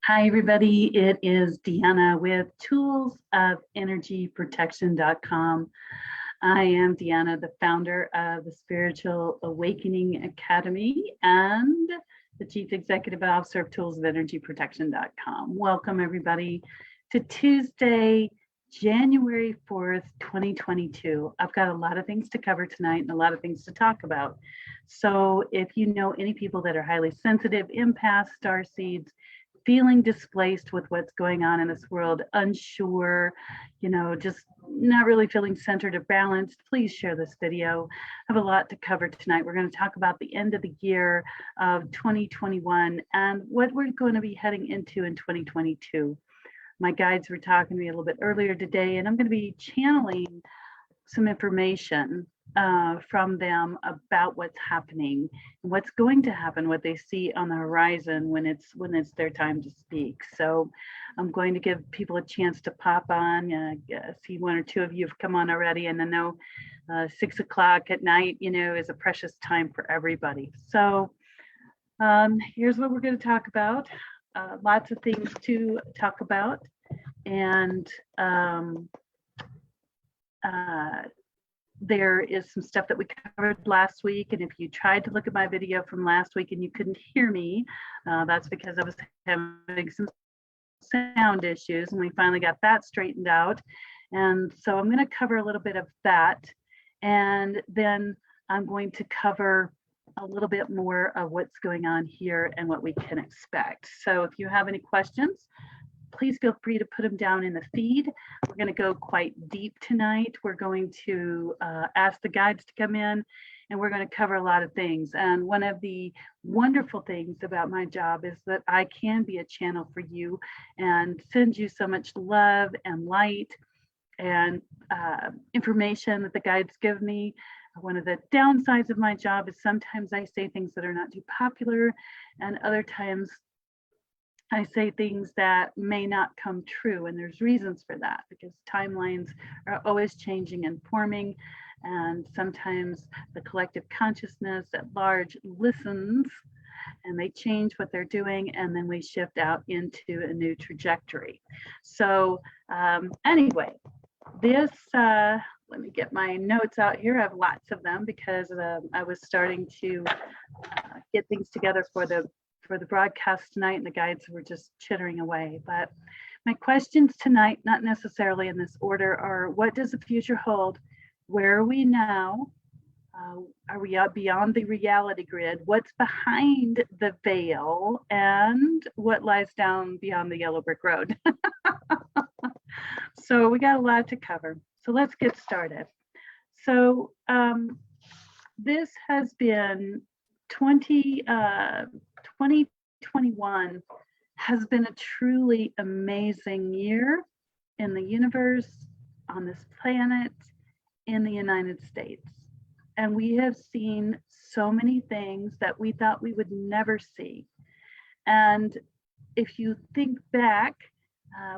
Hi, everybody. It is Deanna with toolsofenergyprotection.com. I am Deanna, the founder of the Spiritual Awakening Academy and the Chief Executive Officer of toolsofenergyprotection.com. Welcome, everybody, to Tuesday, January 4th, 2022. I've got a lot of things to cover tonight and a lot of things to talk about. So if you know any people that are highly sensitive, empaths, starseeds, feeling displaced with what's going on in this world, unsure, just not really feeling centered or balanced, please share this video. I have a lot to cover tonight. We're going to talk about the end of the year of 2021 and what we're going to be heading into in 2022. My guides were talking to me a little bit earlier today, and I'm going to be channeling some information from them about what's happening and what's going to happen, what they see on the horizon when it's their time to speak. So I'm going to give people a chance to pop on. See one or two of you have come on already, and I know 6 o'clock at night, is a precious time for everybody. So here's what we're going to talk about. Lots of things to talk about, and there is some stuff that we covered last week, and if you tried to look at my video from last week and you couldn't hear me, that's because I was having some sound issues, and we finally got that straightened out. And so I'm going to cover a little bit of that, and then I'm going to cover a little bit more of what's going on here and what we can expect. So if you have any questions, please feel free to put them down in the feed. We're going to go quite deep tonight. We're going to ask the guides to come in, and we're going to cover a lot of things. And one of the wonderful things about my job is that I can be a channel for you and send you so much love and light and information that the guides give me. One of the downsides of my job is sometimes I say things that are not too popular, and other times I say things that may not come true, and there's reasons for that because timelines are always changing and forming, and sometimes the collective consciousness at large listens and they change what they're doing, and then we shift out into a new trajectory. So anyway, this let me get my notes out here. I have lots of them because I was starting to get things together for the broadcast tonight, and the guides were just chittering away. But my questions tonight, not necessarily in this order, are: what does the future hold? Where are we now? Are we out beyond the reality grid? What's behind the veil? And what lies down beyond the yellow brick road? So we got a lot to cover. So let's get started. So this has been 2021 has been a truly amazing year in the universe, on this planet, in the United States. And we have seen so many things that we thought we would never see. And if you think back,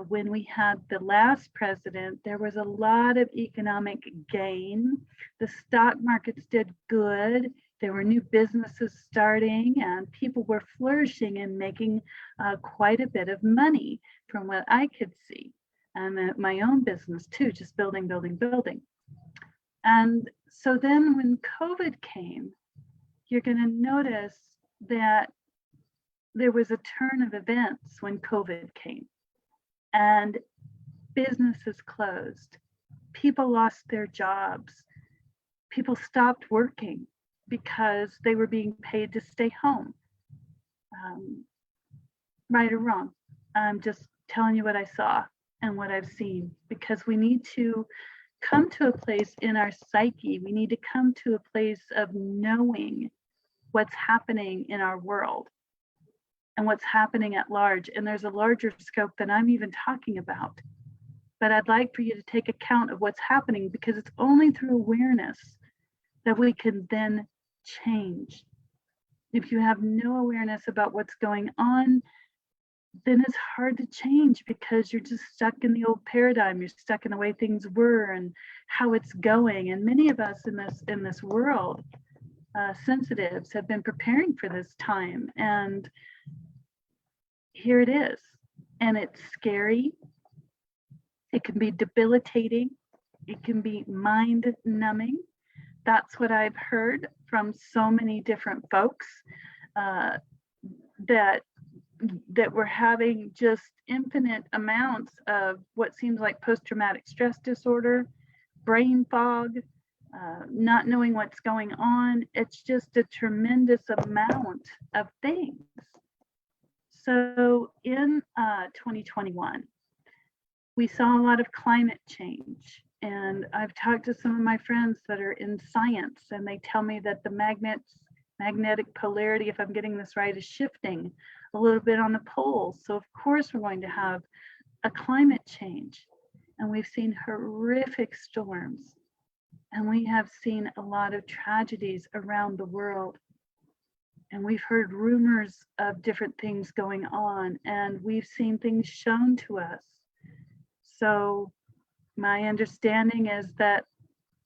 when we had the last president, there was a lot of economic gain. The stock markets did good. There were new businesses starting, and people were flourishing and making quite a bit of money from what I could see. And my own business too, just building. And so then when COVID came, you're going to notice that there was a turn of events when COVID came. And businesses closed. People lost their jobs. People stopped working because they were being paid to stay home. Right or wrong, I'm just telling you what I saw and what I've seen, because we need to come to a place in our psyche. We need to come to a place of knowing what's happening in our world and what's happening at large. And there's a larger scope than I'm even talking about. But I'd like for you to take account of what's happening, because it's only through awareness that we can then change. If you have no awareness about what's going on, then it's hard to change because you're just stuck in the old paradigm. You're stuck in the way things were and how it's going. And many of us in this world, sensitives, have been preparing for this time. And here it is. and it's scary. It can be debilitating. It can be mind numbing. That's what I've heard from so many different folks, that we're having just infinite amounts of what seems like post-traumatic stress disorder, brain fog, not knowing what's going on. It's just a tremendous amount of things. So in 2021, we saw a lot of climate change. And I've talked to some of my friends that are in science, and they tell me that the magnetic polarity, if I'm getting this right, is shifting a little bit on the poles. So of course we're going to have a climate change. And we've seen horrific storms. And we have seen a lot of tragedies around the world. And we've heard rumors of different things going on, and we've seen things shown to us. So my understanding is that,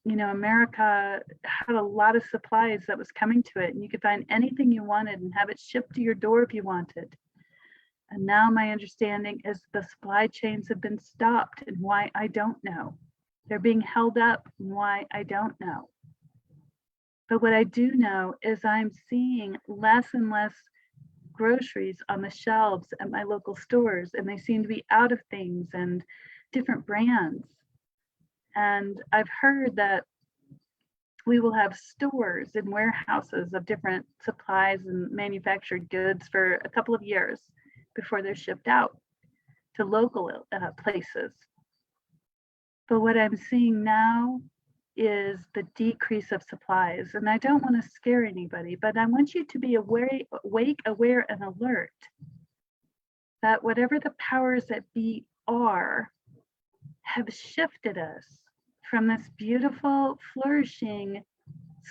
you know, America had a lot of supplies that was coming to it, and you could find anything you wanted and have it shipped to your door if you wanted. And now my understanding is the supply chains have been stopped, and why, I don't know. They're being held up, and why, I don't know. But what I do know is I'm seeing less and less groceries on the shelves at my local stores, and they seem to be out of things and different brands. And I've heard that we will have stores and warehouses of different supplies and manufactured goods for a couple of years before they're shipped out to local places. But what I'm seeing now is the decrease of supplies. And I don't want to scare anybody, but I want you to be awake, aware, and alert that whatever the powers that be are have shifted us from this beautiful, flourishing,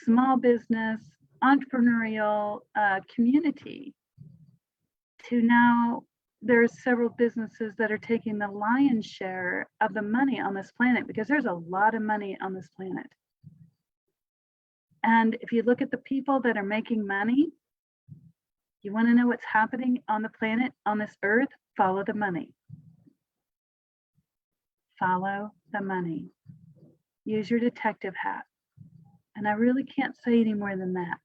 small business, entrepreneurial community to now there's several businesses that are taking the lion's share of the money on this planet, because there's a lot of money on this planet. And if you look at the people that are making money, you want to know what's happening on the planet, on this earth, follow the money. Follow the money. Use your detective hat. And I really can't say any more than that,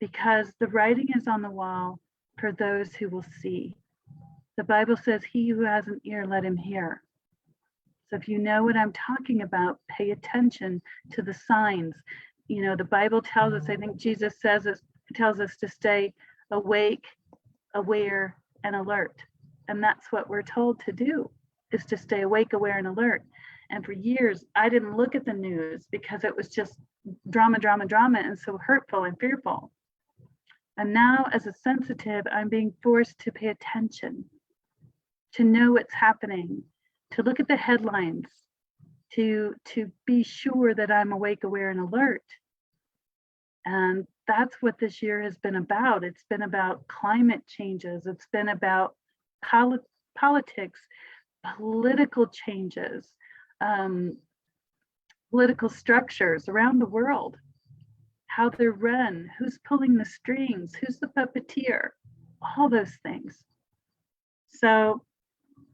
because the writing is on the wall for those who will see. The Bible says, he who has an ear, let him hear. So if you know what I'm talking about, pay attention to the signs. You know, the Bible tells us, I think Jesus tells us to stay awake, aware, and alert. And that's what we're told to do, is to stay awake, aware, and alert. And for years, I didn't look at the news because it was just drama, drama, drama, and so hurtful and fearful. And now, as a sensitive, I'm being forced to pay attention, to know what's happening, to look at the headlines, to be sure that I'm awake, aware, and alert. And that's what this year has been about. It's been about climate changes. It's been about politics, political changes, political structures around the world, how they're run, who's pulling the strings, who's the puppeteer, all those things. So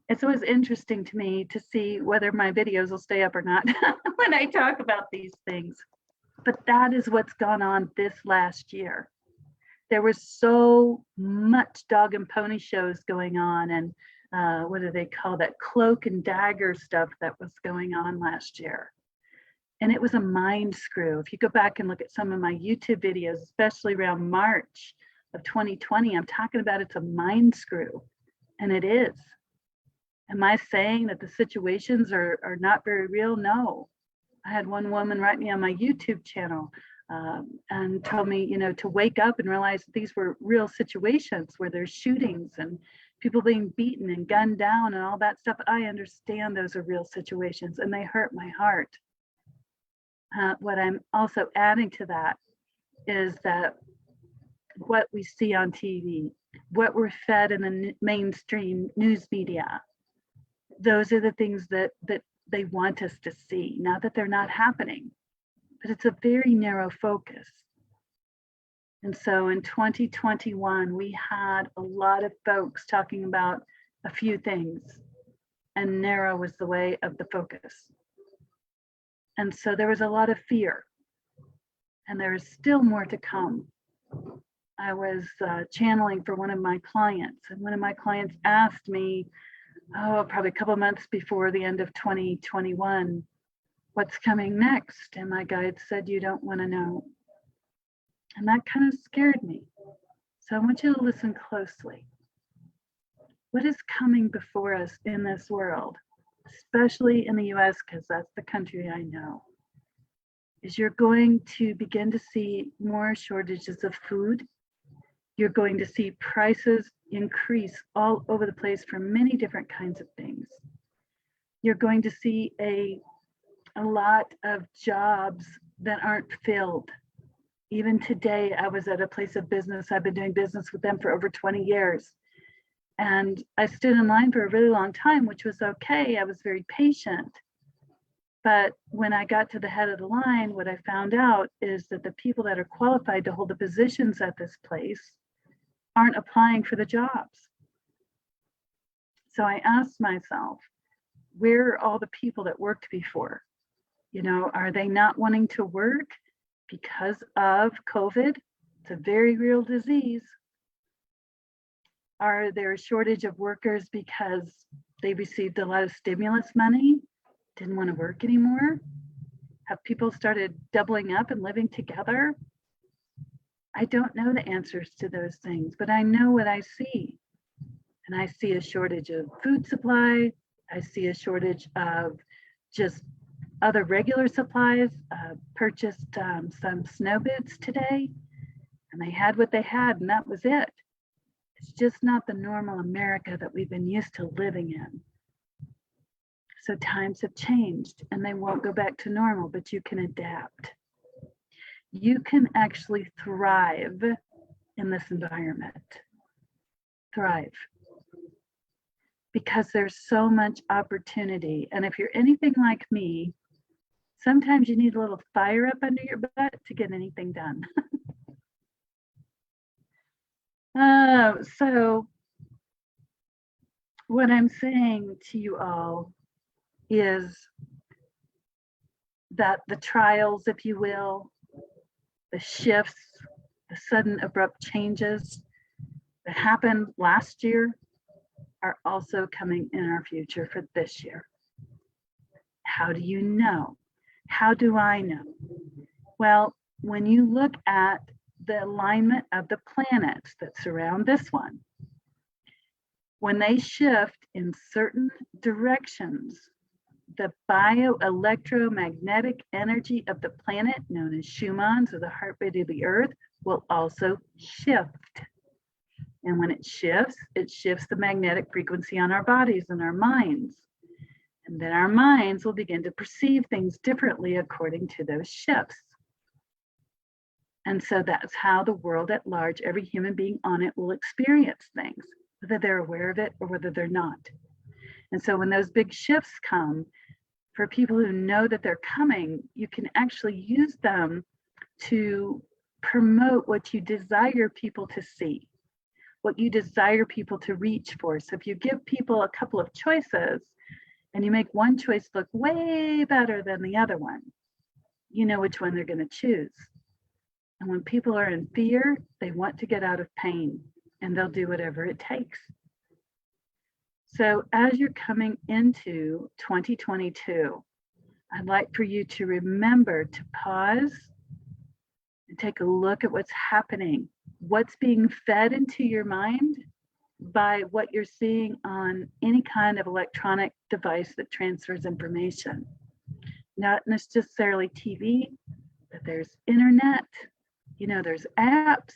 it's always interesting to me to see whether my videos will stay up or not when I talk about these things. But that is what's gone on this last year. There was so much dog and pony shows going on, and what do they call that? Cloak and dagger stuff that was going on last year. And it was a mind screw. If you go back and look at some of my YouTube videos, especially around March of 2020, I'm talking about it's a mind screw, and it is. Am I saying that the situations are not very real? No. I had one woman write me on my YouTube channel and told me, you know, to wake up and realize that these were real situations where there's shootings and people being beaten and gunned down and all that stuff. I understand those are real situations, and they hurt my heart. What I'm also adding to that is that what we see on TV, what we're fed in the mainstream news media, those are the things that they want us to see. Not that they're not happening, but it's a very narrow focus. And so in 2021, we had a lot of folks talking about a few things, and narrow was the way of the focus. And so there was a lot of fear, and there is still more to come. I was channeling for one of my clients, and one of my clients asked me, probably a couple months before the end of 2021, what's coming next? And my guide said, you don't want to know. And that kind of scared me. So I want you to listen closely. What is coming before us in this world, especially in the US, because that's the country I know, is you're going to begin to see more shortages of food. You're going to see prices increase all over the place for many different kinds of things. You're going to see a lot of jobs that aren't filled. Even today, I was at a place of business. I've been doing business with them for over 20 years. And I stood in line for a really long time, which was okay. I was very patient. But when I got to the head of the line, what I found out is that the people that are qualified to hold the positions at this place aren't applying for the jobs. So I asked myself, where are all the people that worked before? You know, are they not wanting to work because of COVID? It's a very real disease. Are there a shortage of workers because they received a lot of stimulus money, didn't want to work anymore? Have people started doubling up and living together? I don't know the answers to those things, but I know what I see. And I see a shortage of food supply. I see a shortage of just other regular supplies. Purchased some snow boots today, and they had what they had, and that was it. It's just not the normal America that we've been used to living in. So times have changed, and they won't go back to normal, but you can adapt. You can actually thrive in this environment. Thrive. Because there's so much opportunity. And if you're anything like me, sometimes you need a little fire up under your butt to get anything done. So what I'm saying to you all is that the trials, if you will, the shifts, the sudden abrupt changes that happened last year are also coming in our future for this year. How do you know? How do I know? Well, when you look at the alignment of the planets that surround this one, when they shift in certain directions, the bioelectromagnetic energy of the planet, known as Schumann's, or the heartbeat of the earth, will also shift. And when it shifts the magnetic frequency on our bodies and our minds. And then our minds will begin to perceive things differently according to those shifts. And so that's how the world at large, every human being on it, will experience things, whether they're aware of it or whether they're not. And so when those big shifts come, for people who know that they're coming, you can actually use them to promote what you desire people to see, what you desire people to reach for. So if you give people a couple of choices and you make one choice look way better than the other one, you know which one they're going to choose. And when people are in fear, they want to get out of pain, and they'll do whatever it takes. So as you're coming into 2022, I'd like for you to remember to pause and take a look at what's happening, what's being fed into your mind by what you're seeing on any kind of electronic device that transfers information. Not necessarily TV, but there's internet, there's apps.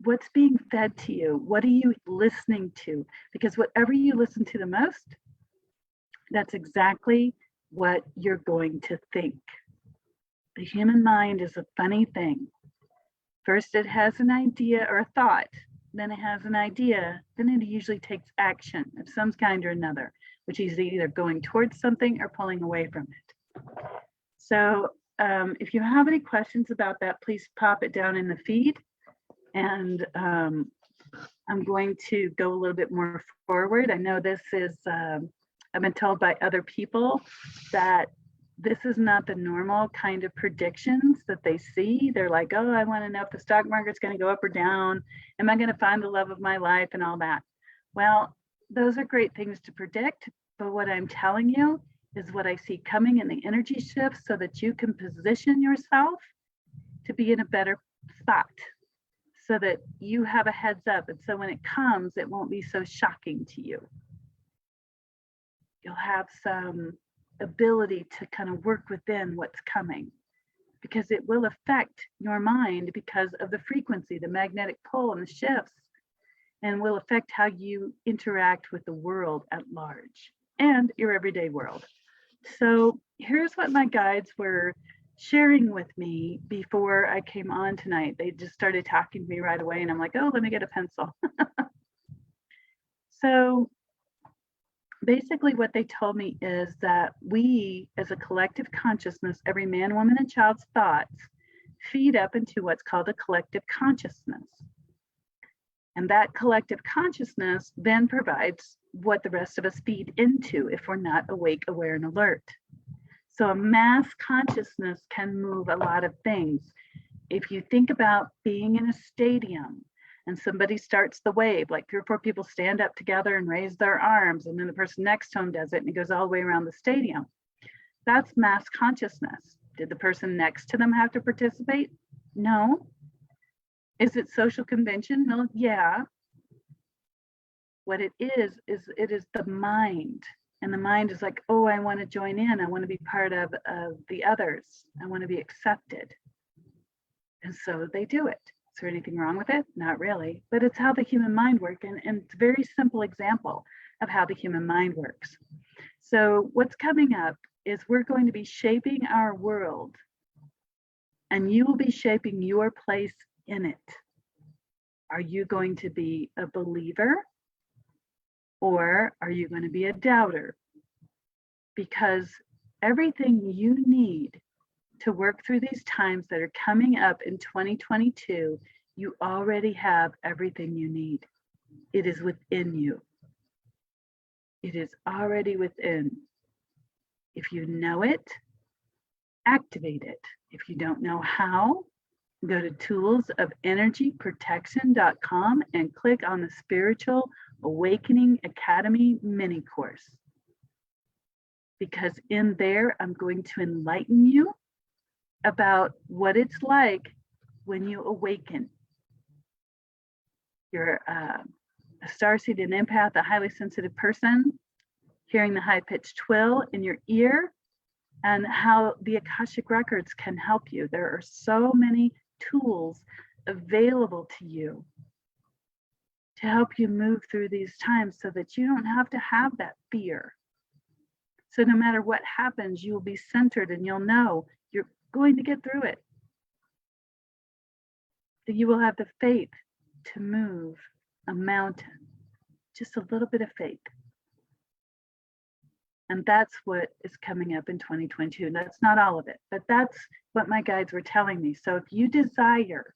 What's being fed to you? What are you listening to? Because whatever you listen to the most, that's exactly what you're going to think. The human mind is a funny thing. First, it has an idea or a thought, then it has an idea, then it usually takes action of some kind or another, which is either going towards something or pulling away from it. So if you have any questions about that, please pop it down in the feed. And I'm going to go a little bit more forward. I know this is, I've been told by other people that this is not the normal kind of predictions that they see. They're like, oh, I want to know if the stock market's going to go up or down. Am I going to find the love of my life and all that? Well, those are great things to predict. But what I'm telling you is what I see coming in the energy shifts so that you can position yourself to be in a better spot so that you have a heads up. And so when it comes, it won't be so shocking to you. You'll have some ability to kind of work within what's coming because it will affect your mind because of the frequency, the magnetic pull and the shifts, and will affect how you interact with the world at large and your everyday world. So here's what my guides were sharing with me before I came on tonight. They just started talking to me right away and I'm like, oh, let me get a pencil. So basically what they told me is that we as a collective consciousness, every man, woman, and child's thoughts feed up into what's called a collective consciousness. And that collective consciousness then provides what the rest of us feed into if we're not awake, aware, and alert. So a mass consciousness can move a lot of things. If you think about being in a stadium and somebody starts the wave, like 3 or 4 people stand up together and raise their arms, and then the person next to them does it, and it goes all the way around the stadium. That's mass consciousnness. Did the person next to them have to participate? No. Is it social convention? No, yeah. What it is it is the mind. And the mind is like, oh, I want to join in. I want to be part of the others. I want to be accepted. And so they do it. Is there anything wrong with it? Not really. But it's how the human mind works. And it's a very simple example of how the human mind works. So what's coming up is we're going to be shaping our world. And you will be shaping your place in it. Are you going to be a believer? Or are you going to be a doubter? Because everything you need to work through these times that are coming up in 2022, you already have everything you need. It is within you. It is already within. If you know it, activate it. If you don't know how, go to toolsofenergyprotection.com and click on the Spiritual Awakening Academy mini course. Because in there, I'm going to enlighten you about what it's like when you awaken. You're a starseed, an empath, a highly sensitive person, hearing the high-pitched twill in your ear, and how the Akashic Records can help you. There are so many tools available to you to help you move through these times so that you don't have to have that fear. So no matter what happens, you'll be centered and you'll know you're going to get through it. That you will have the faith to move a mountain, just a little bit of faith. And that's what is coming up in 2022. And that's not all of it, but that's what my guides were telling me. So if you desire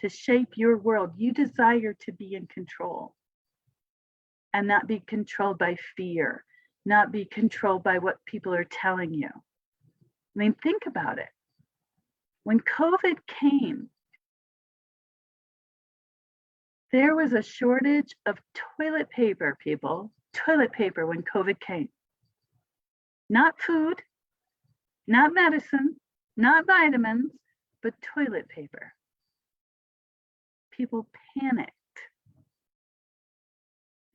to shape your world, you desire to be in control and not be controlled by fear, not be controlled by what people are telling you. I mean, think about it. When COVID came, there was a shortage of toilet paper, people, toilet paper when COVID came. Not food, not medicine, not vitamins, but toilet paper. People panicked.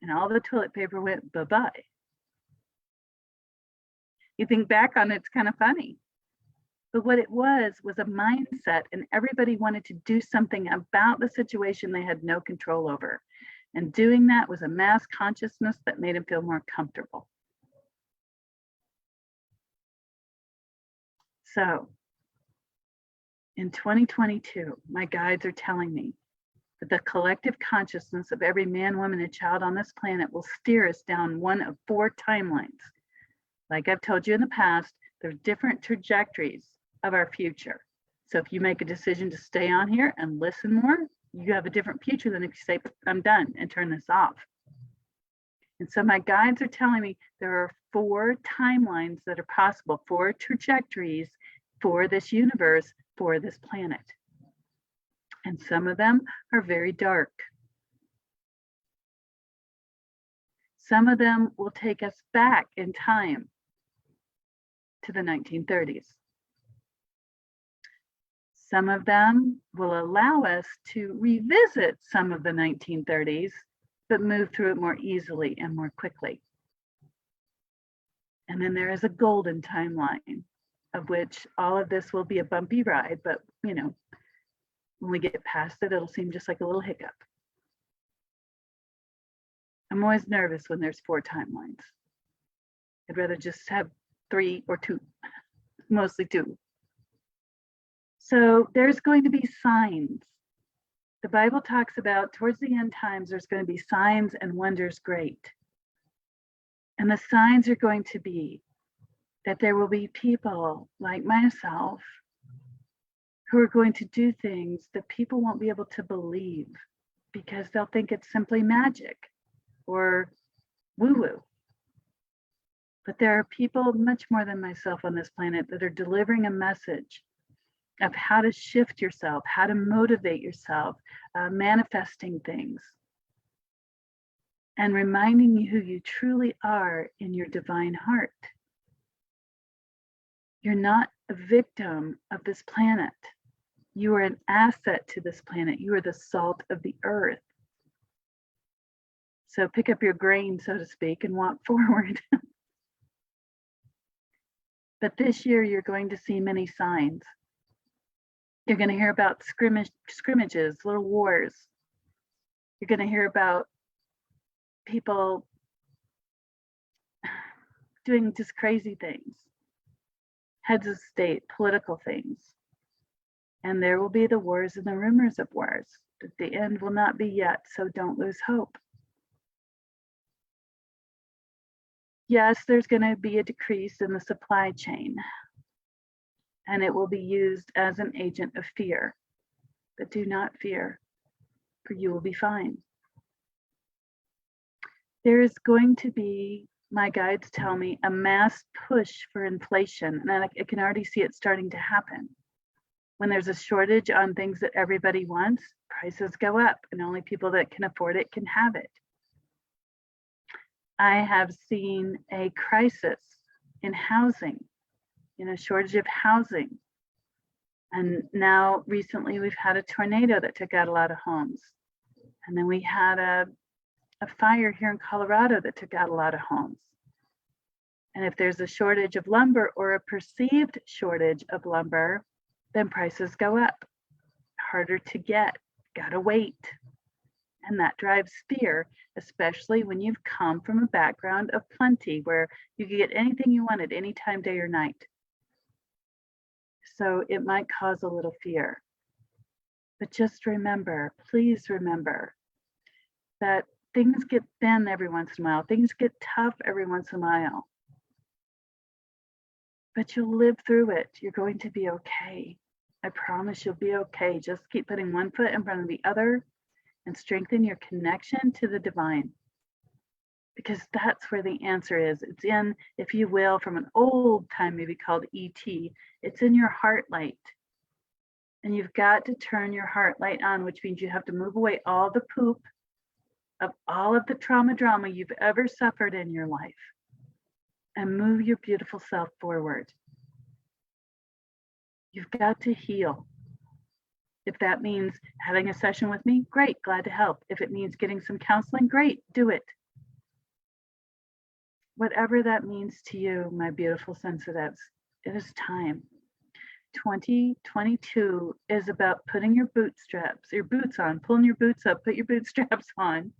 And all the toilet paper went bye-bye. You think back on it, it's kind of funny. But what it was a mindset, and everybody wanted to do something about the situation they had no control over. And doing that was a mass consciousness that made them feel more comfortable. So in 2022, my guides are telling me that the collective consciousness of every man, woman, and child on this planet will steer us down one of 4 timelines. Like I've told you in the past, there's different trajectories of our future. So if you make a decision to stay on here and listen more, you have a different future than if you say, I'm done, and turn this off. And so my guides are telling me there are 4 timelines that are possible, 4 trajectories for this universe, for this planet. And some of them are very dark. Some of them will take us back in time to the 1930s. Some of them will allow us to revisit some of the 1930s, but move through it more easily and more quickly. And then there is a golden timeline, of which all of this will be a bumpy ride, but you know, when we get past it, it'll seem just like a little hiccup. I'm always nervous when there's 4 timelines. I'd rather just have 3 or 2, mostly 2. So there's going to be signs. The Bible talks about towards the end times, there's going to be signs and wonders great. And the signs are going to be that there will be people like myself who are going to do things that people won't be able to believe because they'll think it's simply magic or woo-woo. But there are people much more than myself on this planet that are delivering a message of how to shift yourself, how to motivate yourself, manifesting things, and reminding you who you truly are in your divine heart. You're not a victim of this planet. You are an asset to this planet. You are the salt of the earth. So pick up your grain, so to speak, and walk forward. But this year, you're going to see many signs. You're going to hear about scrimmages, little wars. You're going to hear about people doing just crazy things, heads of state, political things. And there will be the wars and the rumors of wars. But the end will not be yet, so don't lose hope. Yes, there's going to be a decrease in the supply chain, and it will be used as an agent of fear. But do not fear, for you will be fine. There is going to be, my guides tell me, a mass push for inflation, and I can already see it starting to happen. When there's a shortage on things that everybody wants, prices go up, and only people that can afford it can have it. I have seen a crisis in housing, a shortage of housing. And now recently we've had a tornado that took out a lot of homes. And then we had a fire here in Colorado that took out a lot of homes. And if there's a shortage of lumber or a perceived shortage of lumber, then prices go up. Harder to get, gotta wait. And that drives fear, especially when you've come from a background of plenty where you could get anything you wanted anytime, day or night. So it might cause a little fear. But just remember, please remember that things get thin every once in a while. Things get tough every once in a while. But you'll live through it. You're going to be okay. I promise you'll be okay. Just keep putting one foot in front of the other and strengthen your connection to the divine. Because that's where the answer is. It's in, if you will, from an old time movie called E.T., it's in your heart light. And you've got to turn your heart light on, which means you have to move away all the poop of all of the drama you've ever suffered in your life and move your beautiful self forward. You've got to heal. If that means having a session with me, great, glad to help. If it means getting some counseling, great, do it. Whatever that means to you, my beautiful sensitives, it is time. 2022 is about putting your boots on, pulling your boots up, put your bootstraps on,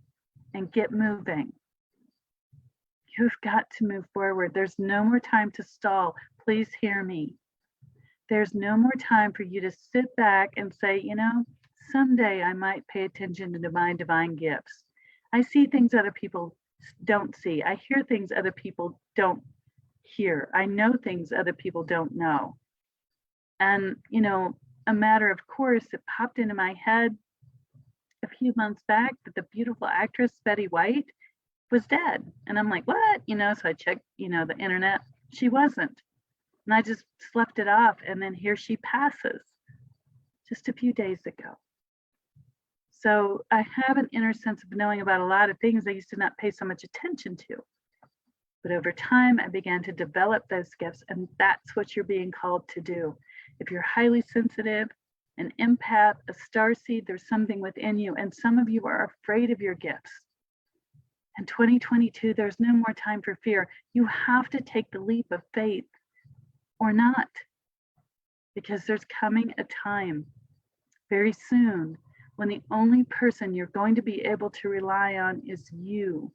and get moving. You've got to move forward. There's no more time to stall. Please hear me. There's no more time for you to sit back and say, someday I might pay attention to my divine gifts. I see things other people don't see. I hear things other people don't hear. I know things other people don't know. And, a matter of course, it popped into my head few months back that the beautiful actress Betty White was dead. And I'm like, what? So I checked, the internet. She wasn't. And I just slept it off. And then here she passes just a few days ago. So I have an inner sense of knowing about a lot of things I used to not pay so much attention to. But over time, I began to develop those gifts, and that's what you're being called to do. If you're highly sensitive, an empath, a starseed, there's something within you, and some of you are afraid of your gifts. In 2022, there's no more time for fear. You have to take the leap of faith or not, because there's coming a time very soon when the only person you're going to be able to rely on is you.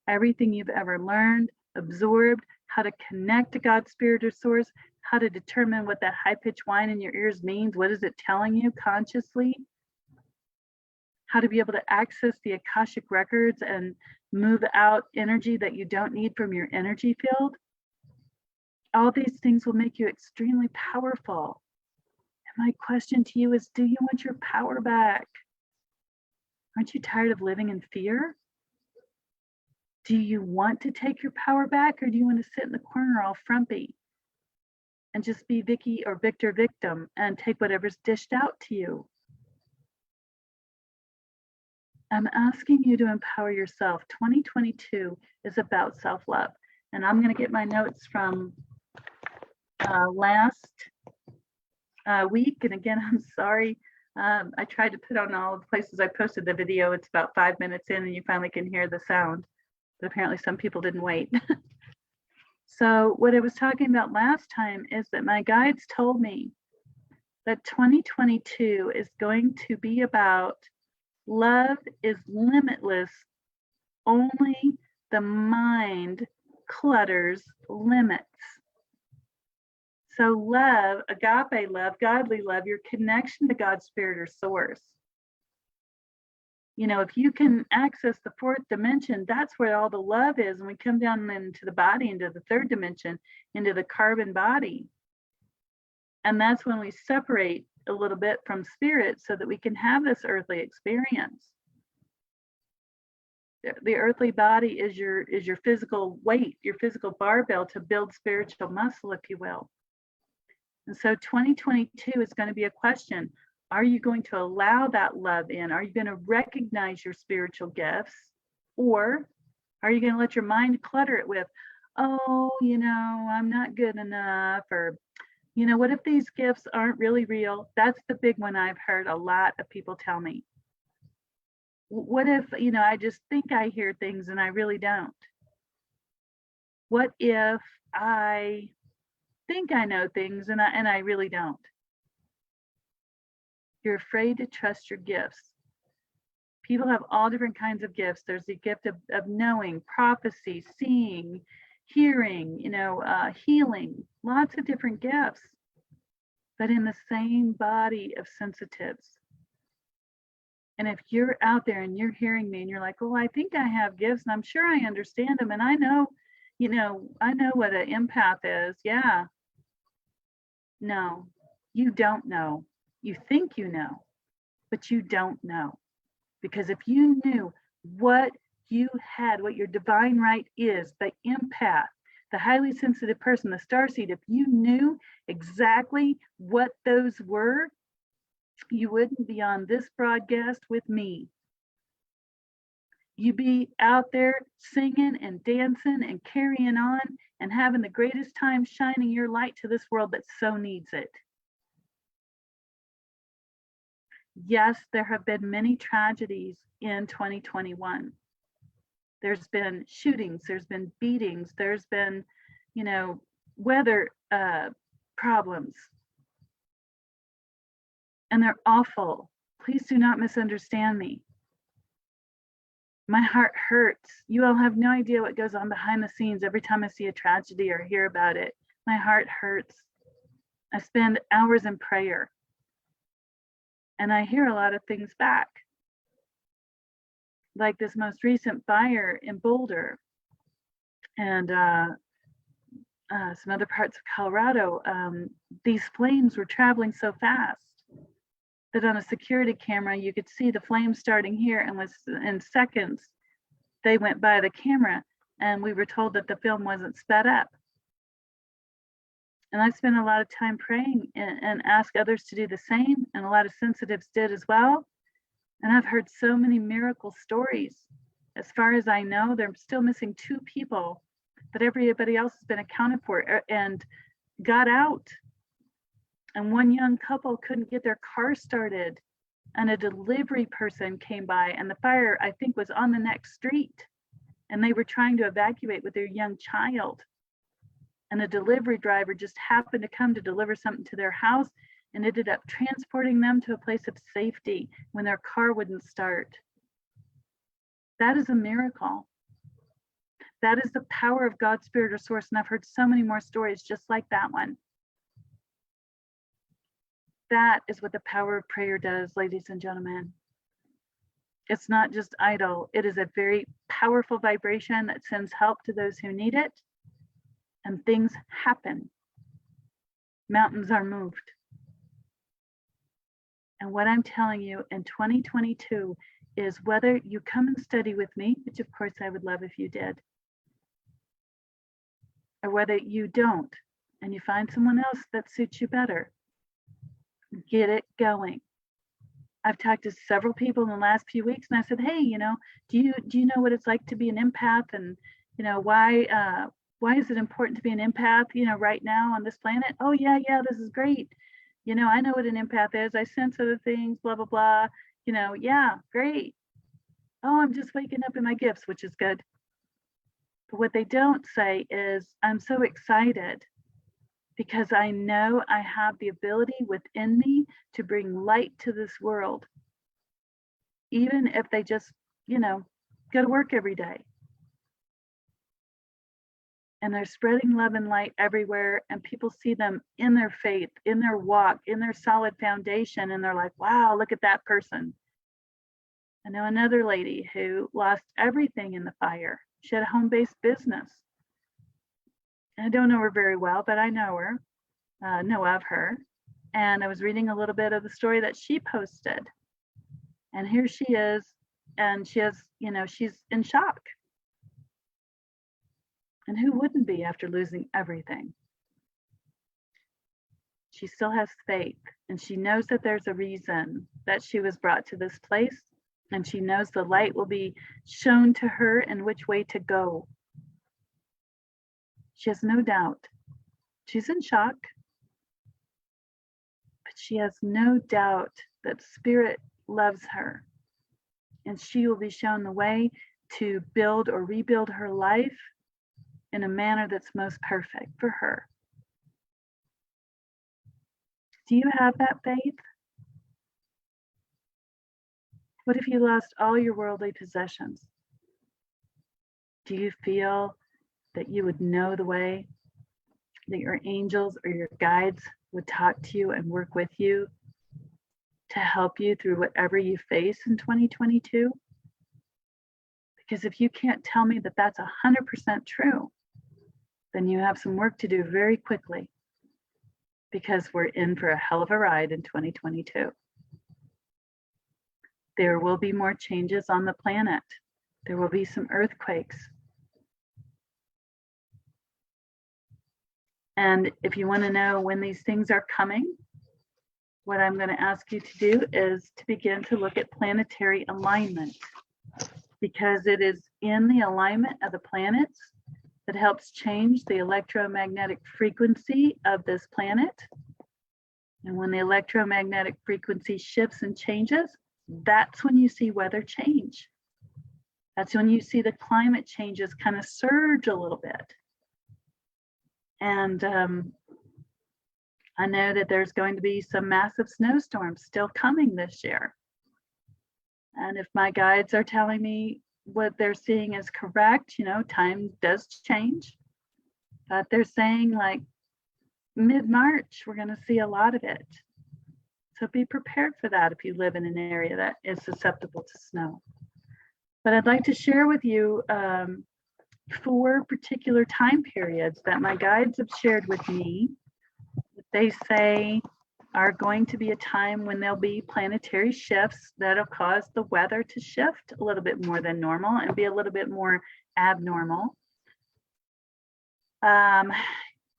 Everything you've ever learned, absorbed, how to connect to God's spirit or source, how to determine what that high-pitched whine in your ears means, what is it telling you consciously, how to be able to access the Akashic Records and move out energy that you don't need from your energy field. All these things will make you extremely powerful. And my question to you is, do you want your power back? Aren't you tired of living in fear? Do you want to take your power back, or do you want to sit in the corner all frumpy and just be Vicky or Victor victim and take whatever's dished out to you? I'm asking you to empower yourself. 2022 is about self-love. And I'm going to get my notes from last week. And again, I'm sorry. I tried to put on all the places I posted the video. It's about 5 minutes in and you finally can hear the sound. But apparently some people didn't wait. So what I was talking about last time is that my guides told me that 2022 is going to be about love is limitless, only the mind clutters limits. So love, agape love, godly love, your connection to God's spirit or source. If you can access the fourth dimension, that's where all the love is. And we come down into the body, into the third dimension, into the carbon body. And that's when we separate a little bit from spirit so that we can have this earthly experience. The earthly body is your physical weight, your physical barbell to build spiritual muscle, if you will. And so 2022 is going to be a question. Are you going to allow that love in? Are you going to recognize your spiritual gifts? Or are you going to let your mind clutter it with, oh, I'm not good enough, or what if these gifts aren't really real? That's the big one I've heard a lot of people tell me. What if, I just think I hear things and I really don't? What if I think I know things and I really don't? You're afraid to trust your gifts. People have all different kinds of gifts. There's the gift of knowing, prophecy, seeing, hearing, healing, lots of different gifts, but in the same body of sensitives. And if you're out there and you're hearing me and you're like, oh, I think I have gifts and I'm sure I understand them and I know what an empath is. Yeah. No, you don't know. You think you know, but you don't know. Because if you knew what you had, what your divine right is, the empath, the highly sensitive person, the starseed, if you knew exactly what those were, you wouldn't be on this broadcast with me. You'd be out there singing and dancing and carrying on and having the greatest time shining your light to this world that so needs it. Yes, there have been many tragedies in 2021. There's been shootings, there's been beatings, there's been, weather problems. And they're awful. Please do not misunderstand me. My heart hurts. You all have no idea what goes on behind the scenes every time I see a tragedy or hear about it. My heart hurts. I spend hours in prayer. And I hear a lot of things back. Like this most recent fire in Boulder and some other parts of Colorado. These flames were traveling so fast. that on a security camera, you could see the flame starting here, and in seconds, they went by the camera, and we were told that the film wasn't sped up. And I spent a lot of time praying and asked others to do the same, and a lot of sensitives did as well. And I've heard so many miracle stories. As far as I know, they're still missing 2 people, but everybody else has been accounted for and got out. And one young couple couldn't get their car started, and a delivery person came by, and the fire, I think, was on the next street, and they were trying to evacuate with their young child. And a delivery driver just happened to come to deliver something to their house and ended up transporting them to a place of safety when their car wouldn't start. That is a miracle. That is the power of God's Spirit or Source. And I've heard so many more stories just like that one. That is what the power of prayer does, ladies and gentlemen. It's not just idle. It is a very powerful vibration that sends help to those who need it. And things happen. Mountains are moved. And what I'm telling you in 2022 is whether you come and study with me, which of course I would love if you did, or whether you don't and you find someone else that suits you better, get it going. I've talked to several people in the last few weeks, and I said, hey, do you know what it's like to be an empath, and why is it important to be an empath, right now on this planet? Oh, yeah, this is great. I know what an empath is. I sense other things, blah, blah, blah. Yeah, great. Oh, I'm just waking up in my gifts, which is good. But what they don't say is, I'm so excited because I know I have the ability within me to bring light to this world, even if they just, go to work every day. And they're spreading love and light everywhere, and people see them in their faith, in their walk, in their solid foundation, and they're like, wow, look at that person. I know another lady who lost everything in the fire. She had a home-based business. I don't know her very well, but I know of her. And I was reading a little bit of the story that she posted. And here she is, and she has, she's in shock. And who wouldn't be after losing everything? She still has faith, and she knows that there's a reason that she was brought to this place, and she knows the light will be shown to her and which way to go. She has no doubt. She's in shock, but she has no doubt that Spirit loves her, and she will be shown the way to build or rebuild her life in a manner that's most perfect for her. Do you have that faith? What if you lost all your worldly possessions? Do you feel that you would know the way, that your angels or your guides would talk to you and work with you to help you through whatever you face in 2022? Because if you can't tell me that that's 100% true, then you have some work to do very quickly, because we're in for a hell of a ride in 2022. There will be more changes on the planet. There will be some earthquakes. And if you want to know when these things are coming, what I'm going to ask you to do is to begin to look at planetary alignment, because it is in the alignment of the planets that helps change the electromagnetic frequency of this planet. And when the electromagnetic frequency shifts and changes, that's when you see weather change. That's when you see the climate changes kind of surge a little bit. And I know that there's going to be some massive snowstorms still coming this year. And if my guides are telling me what they're seeing is correct, time does change, but they're saying like mid-March, we're going to see a lot of it. So be prepared for that if you live in an area that is susceptible to snow. But I'd like to share with you 4 particular time periods that my guides have shared with me. They say are going to be a time when there'll be planetary shifts that'll cause the weather to shift a little bit more than normal and be a little bit more abnormal.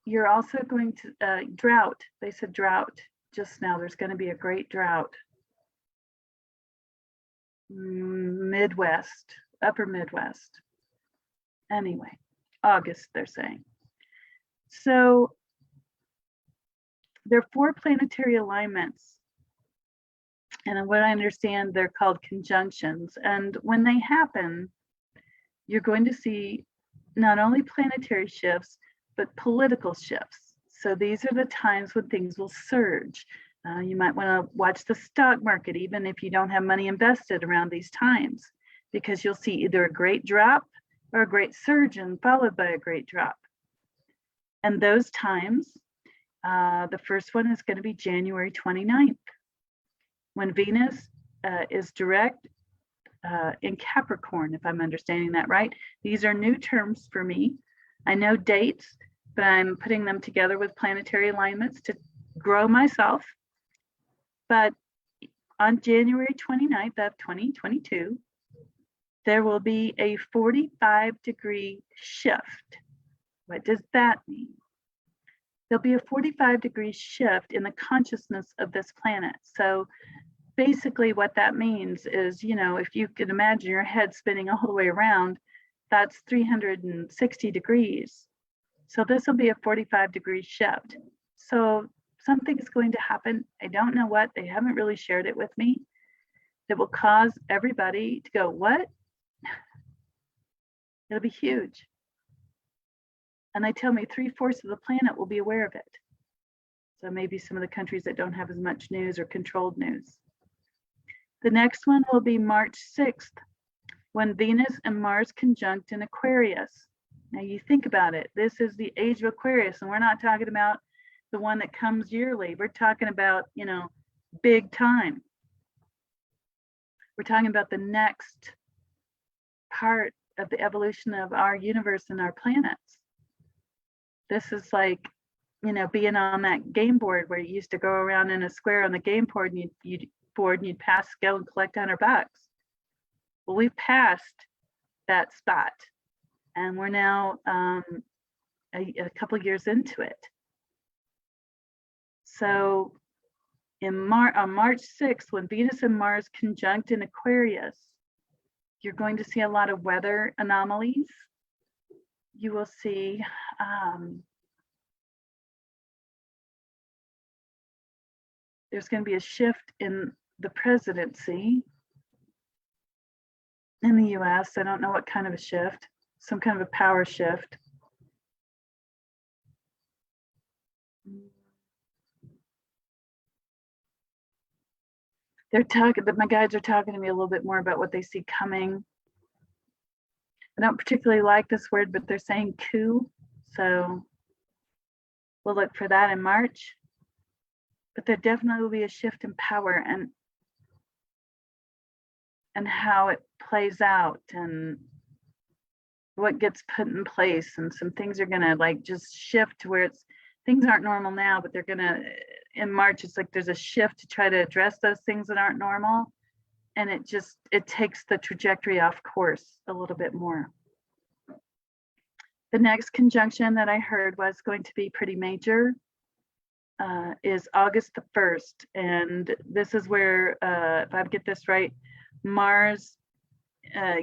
You're also going to, drought, they said drought just now, there's going to be a great drought. Midwest, upper Midwest. Anyway, August, they're saying. So there are 4 planetary alignments. And what I understand, they're called conjunctions. And when they happen, you're going to see not only planetary shifts, but political shifts. So these are the times when things will surge. You might want to watch the stock market, even if you don't have money invested around these times, because you'll see either a great drop or a great surge and followed by a great drop. And those times, the first one is going to be January 29th, when Venus is direct in Capricorn, if I'm understanding that right. These are new terms for me. I know dates, but I'm putting them together with planetary alignments to grow myself. But on January 29th of 2022, there will be a 45-degree shift. What does that mean? There'll be a 45-degree shift in the consciousness of this planet. So basically what that means is, you know, if you can imagine your head spinning all the way around, that's 360 degrees. So this will be a 45-degree shift. So something is going to happen. I don't know what. They haven't really shared it with me. That will cause everybody to go, what? It'll be huge. And they tell me 3/4 of the planet will be aware of it. So maybe some of the countries that don't have as much news or controlled news. The next one will be March 6th, when Venus and Mars conjunct in Aquarius. Now you think about it. This is the age of Aquarius, and we're not talking about the one that comes yearly. We're talking about, you know, big time. We're talking about the next part of the evolution of our universe and our planets. This is like, you know, being on that game board where you used to go around in a square on the game board and you'd pass, go and collect $100. Well, we've passed that spot, and we're now a couple of years into it. So on March 6th, when Venus and Mars conjunct in Aquarius, you're going to see a lot of weather anomalies. You will see there's going to be a shift in the presidency in the US. I don't know what kind of a shift, some kind of a power shift. They're talking, but my guides are talking to me a little bit more about what they see coming. I don't particularly like this word, but they're saying coup. So we'll look for that in March. But there definitely will be a shift in power and how it plays out and what gets put in place. And some things are gonna like just shift to where things aren't normal now, but they're gonna, in March, it's like there's a shift to try to address those things that aren't normal. And it takes the trajectory off course a little bit more. The next conjunction that I heard was going to be pretty major, is August the 1st. And this is where, if I get this right, Mars,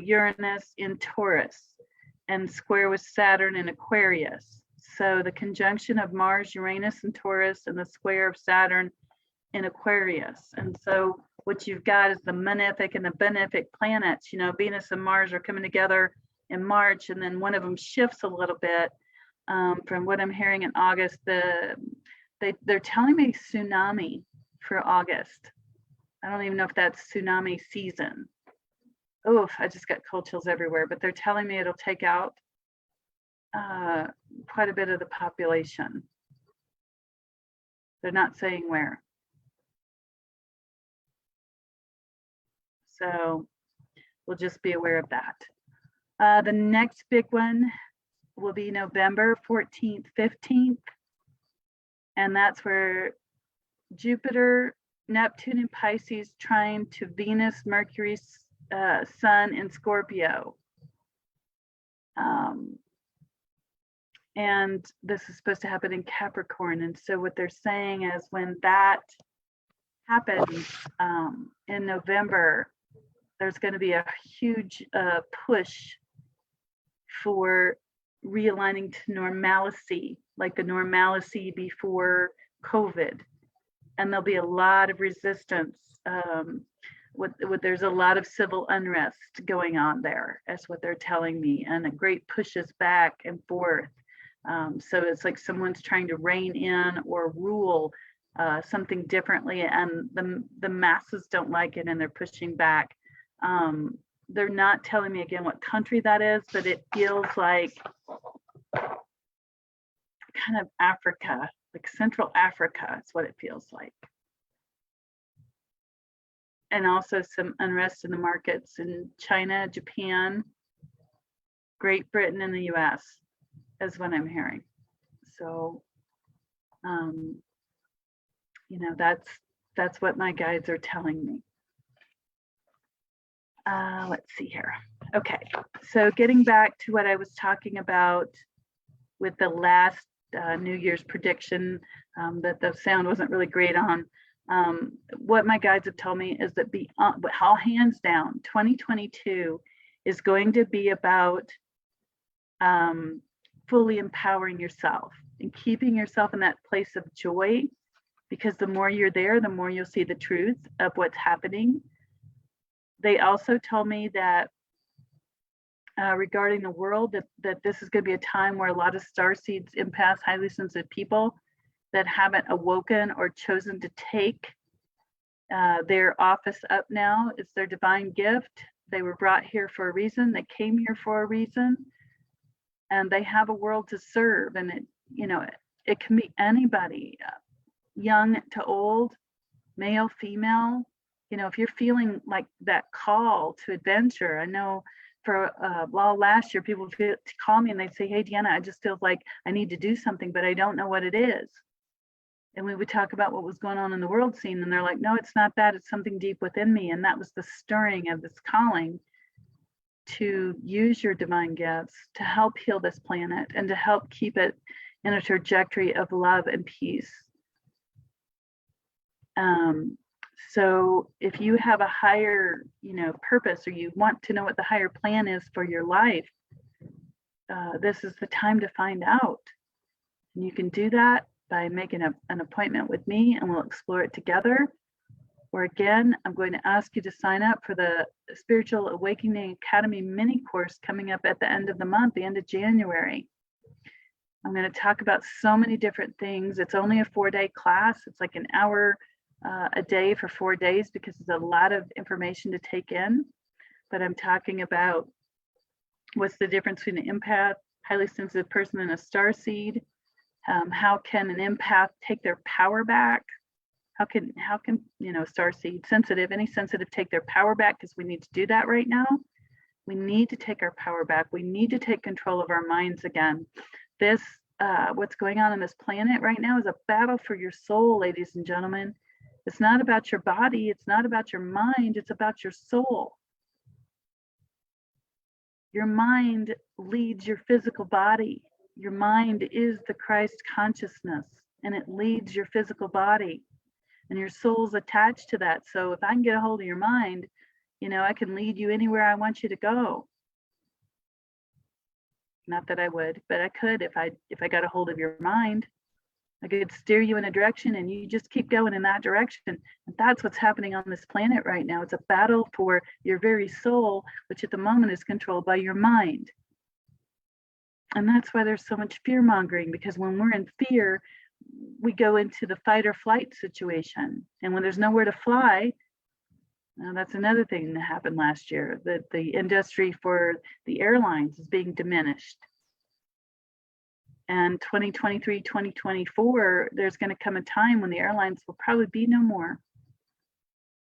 Uranus in Taurus and square with Saturn in Aquarius. So the conjunction of Mars, Uranus and Taurus and the square of Saturn in Aquarius. And so what you've got is the malefic and the benefic planets. You know, Venus and Mars are coming together in March, and then one of them shifts a little bit. From what I'm hearing in August, they're telling me tsunami for August. I don't even know if that's tsunami season. Oh, I just got cold chills everywhere, but they're telling me it'll take out quite a bit of the population. They're not saying where. So we'll just be aware of that. The next big one will be November 14th, 15th. And that's where Jupiter, Neptune in Pisces trine to Venus, Mercury, Sun in Scorpio. And this is supposed to happen in Capricorn. And so what they're saying is when that happens in November, there's going to be a huge push for realigning to normalcy, like the normalcy before COVID. And there'll be a lot of resistance. There's a lot of civil unrest going on there. That's what they're telling me, and a great pushes back and forth. So it's like someone's trying to rein in or rule something differently, and the masses don't like it, and they're pushing back. They're not telling me again what country that is, but it feels like kind of Africa, like Central Africa. It's what it feels like. And also some unrest in the markets in China, Japan, Great Britain, and the US is what I'm hearing. So, you know, that's what my guides are telling me. Let's see here. Okay, so getting back to what I was talking about with the last New Year's prediction that the sound wasn't really great on. What my guides have told me is that all hands down, 2022 is going to be about fully empowering yourself and keeping yourself in that place of joy, because the more you're there, the more you'll see the truth of what's happening. They also told me that regarding the world, that this is going to be a time where a lot of starseeds, empaths, highly sensitive people that haven't awoken or chosen to take their office up now. It's their divine gift. They were brought here for a reason. They came here for a reason, and they have a world to serve. And it can be anybody, young to old, male, female. If you're feeling like that call to adventure, I know for last year, people would call me and they'd say, "Hey, Deanna, I just feel like I need to do something, but I don't know what it is." And we would talk about what was going on in the world scene, and they're like, "No, it's not that. It's something deep within me." And that was the stirring of this calling to use your divine gifts to help heal this planet and to help keep it in a trajectory of love and peace. So if you have a higher, purpose, or you want to know what the higher plan is for your life, this is the time to find out. And you can do that by making an appointment with me, and we'll explore it together. Or again, I'm going to ask you to sign up for the Spiritual Awakening Academy mini course coming up at the end of the month, the end of January. I'm going to talk about so many different things. It's only a 4-day class. It's like an hour a day for 4 days, because there's a lot of information to take in. But I'm talking about what's the difference between an empath, highly sensitive person, and a starseed. How can an empath take their power back? How can starseed, sensitive, any sensitive, take their power back? Because we need to do that right now. We need to take our power back. We need to take control of our minds again. This, what's going on this planet right now, is a battle for your soul, ladies and gentlemen. It's not about your body. It's not about your mind. It's about your soul. Your mind leads your physical body. Your mind is the Christ consciousness, and it leads your physical body, and your soul's attached to that. So if I can get a hold of your mind, I can lead you anywhere I want you to go. Not that I would, but I could if I got a hold of your mind. I could steer you in a direction, and you just keep going in that direction. And that's what's happening on this planet right now. It's a battle for your very soul, which at the moment is controlled by your mind. And that's why there's so much fear mongering, because when we're in fear, we go into the fight or flight situation. And when there's nowhere to fly, that's another thing that happened last year, that the industry for the airlines is being diminished. And 2023, 2024, there's going to come a time when the airlines will probably be no more.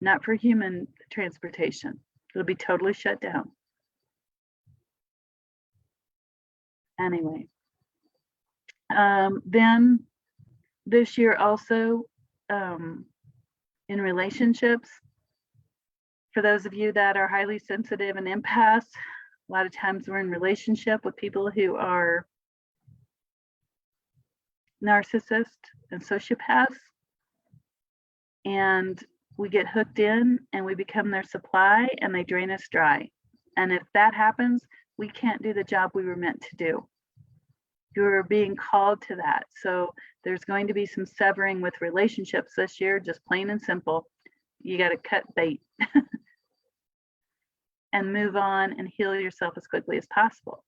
Not for human transportation. It'll be totally shut down. Anyway, then this year also, in relationships. For those of you that are highly sensitive and empaths, a lot of times we're in relationship with people who are narcissists and sociopaths, and we get hooked in and we become their supply and they drain us dry. And if that happens, we can't do the job we were meant to do. You're being called to that. So there's going to be some severing with relationships this year, just plain and simple. You got to cut bait and move on and heal yourself as quickly as possible.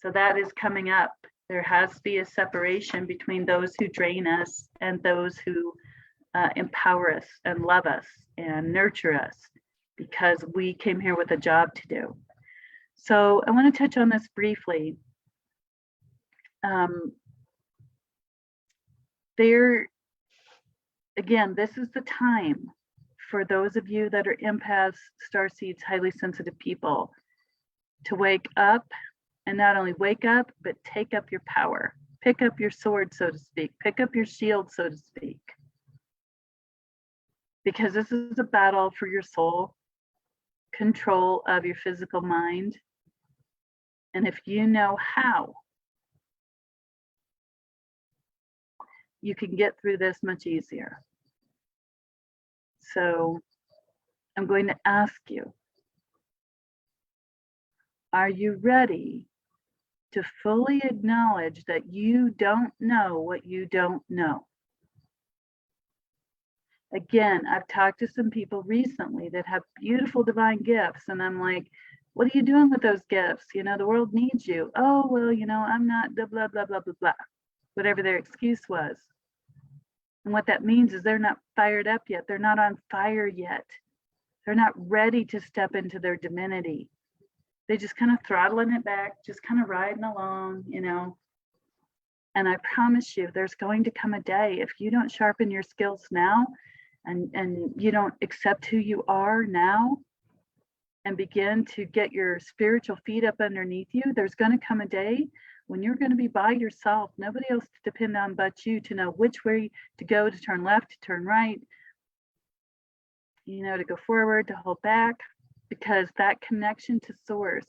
So that is coming up. There has to be a separation between those who drain us and those who empower us and love us and nurture us, because we came here with a job to do. So I want to touch on this briefly. Again, this is the time for those of you that are empaths, starseeds, highly sensitive people, to wake up, and not only wake up, but take up your power. Pick up your sword, so to speak. Pick up your shield, so to speak. Because this is a battle for your soul, control of your physical mind. And if you know how, you can get through this much easier. So I'm going to ask you, are you ready to fully acknowledge that you don't know what you don't know? Again, I've talked to some people recently that have beautiful divine gifts, and I'm like, what are you doing with those gifts? You know, the world needs you. Oh, well, you know, I'm not blah, blah, blah, blah, blah, blah, whatever their excuse was. And what that means is they're not fired up yet. They're not on fire yet. They're not ready to step into their divinity. They just kind of throttling it back, just kind of riding along, you know. And I promise you, there's going to come a day, if you don't sharpen your skills now, and you don't accept who you are now, and begin to get your spiritual feet up underneath you, there's going to come a day when you're going to be by yourself, nobody else to depend on but you, to know which way to go, to turn left, to turn right, you know, to go forward, to hold back, because that connection to source,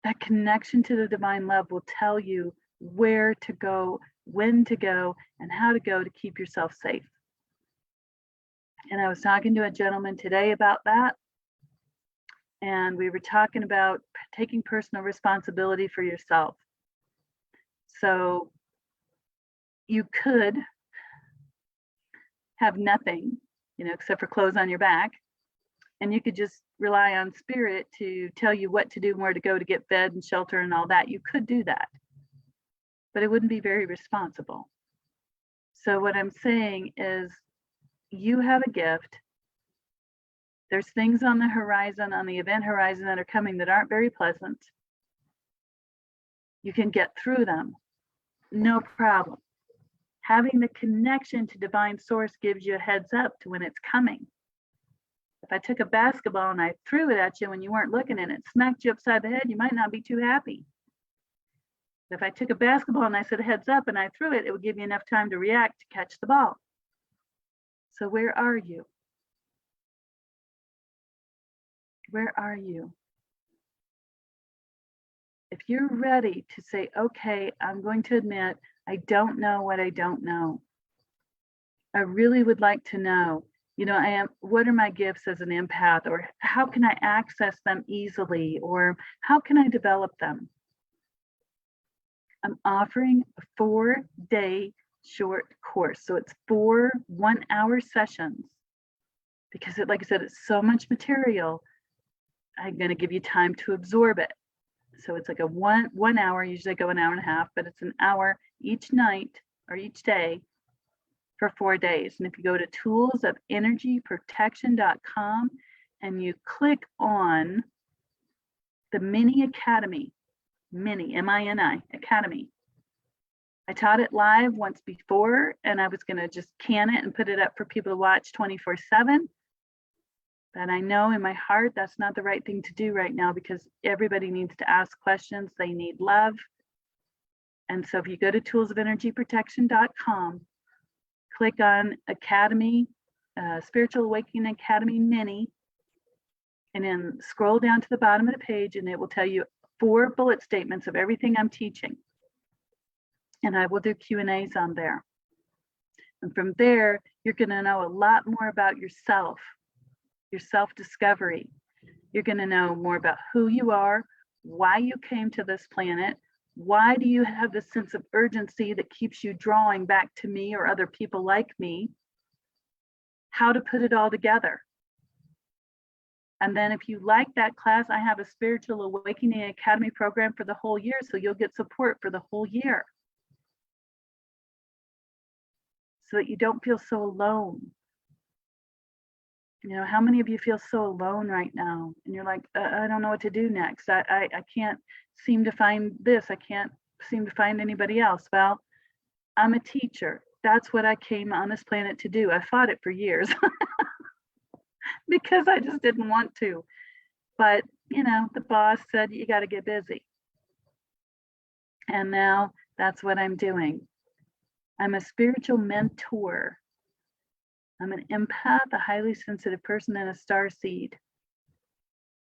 that connection to the divine love will tell you where to go, when to go, and how to go to keep yourself safe. And I was talking to a gentleman today about that. And we were talking about taking personal responsibility for yourself. So you could have nothing, you know, except for clothes on your back. And you could just rely on spirit to tell you what to do and where to go to get fed and shelter and all that. You could do that, but it wouldn't be very responsible. So what I'm saying is, you have a gift. There's things on the horizon, on the event horizon, that are coming that aren't very pleasant. You can get through them, no problem. Having the connection to divine source gives you a heads up to when it's coming. If I took a basketball and I threw it at you when you weren't looking and it smacked you upside the head, you might not be too happy. If I took a basketball and I said heads up and I threw it, it would give you enough time to react to catch the ball. So where are you? Where are you? If you're ready to say, okay, I'm going to admit I don't know what I don't know. I really would like to know, you know, what are my gifts as an empath, or how can I access them easily, or how can I develop them? I'm offering a 4-day short course. So it's 4 one-hour sessions, because like I said, it's so much material. I'm going to give you time to absorb it. So it's like a one hour, usually I go an hour and a half, but it's an hour each night or each day for 4 days. And if you go to toolsofenergyprotection.com and you click on the mini academy, mini, M-I-N-I, academy. I taught it live once before, and I was going to just can it and put it up for people to watch 24/7. But I know in my heart that's not the right thing to do right now, because everybody needs to ask questions. They need love. And so if you go to toolsofenergyprotection.com, click on Academy, Spiritual Awakening Academy Mini, and then scroll down to the bottom of the page, and it will tell you 4 bullet statements of everything I'm teaching. And I will do Q&As on there. And from there, you're going to know a lot more about yourself, your self-discovery. You're going to know more about who you are, why you came to this planet, why do you have this sense of urgency that keeps you drawing back to me or other people like me, how to put it all together. And then if you like that class, I have a Spiritual Awakening Academy program for the whole year, so you'll get support for the whole year, so that you don't feel so alone. You know, how many of you feel so alone right now? And you're like, I don't know what to do next. I can't seem to find this. I can't seem to find anybody else. Well, I'm a teacher. That's what I came on this planet to do. I fought it for years because I just didn't want to. But, you know, the boss said, you got to get busy. And now that's what I'm doing. I'm a spiritual mentor. I'm an empath, a highly sensitive person, and a starseed.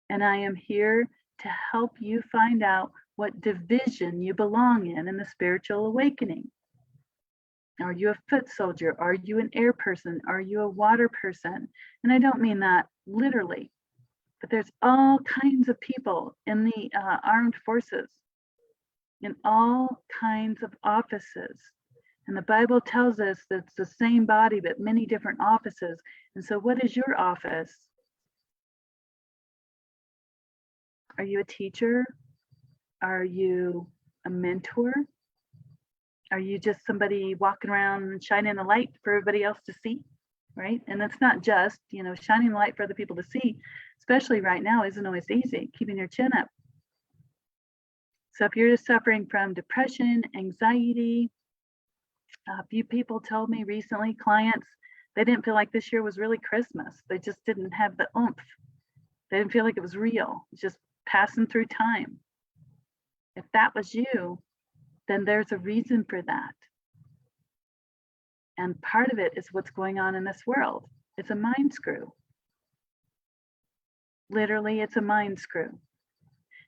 And I am here to help you find out what division you belong in the spiritual awakening. Are you a foot soldier? Are you an air person? Are you a water person? And I don't mean that literally, but there's all kinds of people in the armed forces, in all kinds of offices. And the Bible tells us that it's the same body, but many different offices. And so what is your office? Are you a teacher? Are you a mentor? Are you just somebody walking around shining a light for everybody else to see, right? And that's not just, you know, shining the light for other people to see, especially right now, isn't always easy, keeping your chin up. So if you're just suffering from depression, anxiety, a few people told me recently, clients, they didn't feel like this year was really Christmas. They just didn't have the oomph. They didn't feel like it was real. It's just passing through time. If that was you, then there's a reason for that. And part of it is what's going on in this world. It's a mind screw. Literally, it's a mind screw.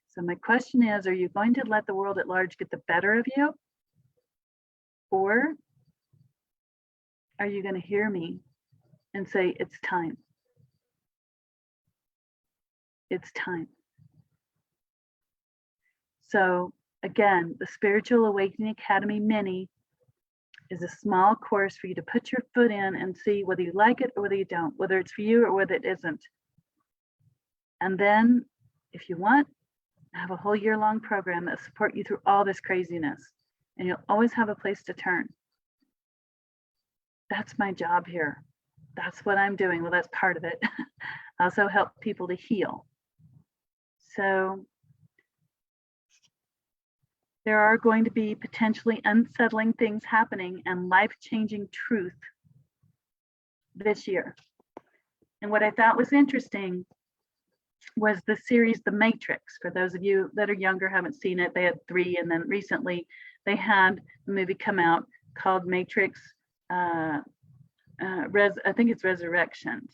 So my question is, are you going to let the world at large get the better of you? Or are you going to hear me and say, it's time? It's time. So again, the Spiritual Awakening Academy Mini is a small course for you to put your foot in and see whether you like it or whether you don't, whether it's for you or whether it isn't. And then if you want, I have a whole year-long program that support you through all this craziness, and you'll always have a place to turn. That's my job here. That's what I'm doing. Well, that's part of it. I also help people to heal. So there are going to be potentially unsettling things happening and life-changing truth this year. And what I thought was interesting was the series The Matrix. For those of you that are younger, haven't seen it, they had 3, and then recently they had a movie come out called Matrix, I think it's Resurrections.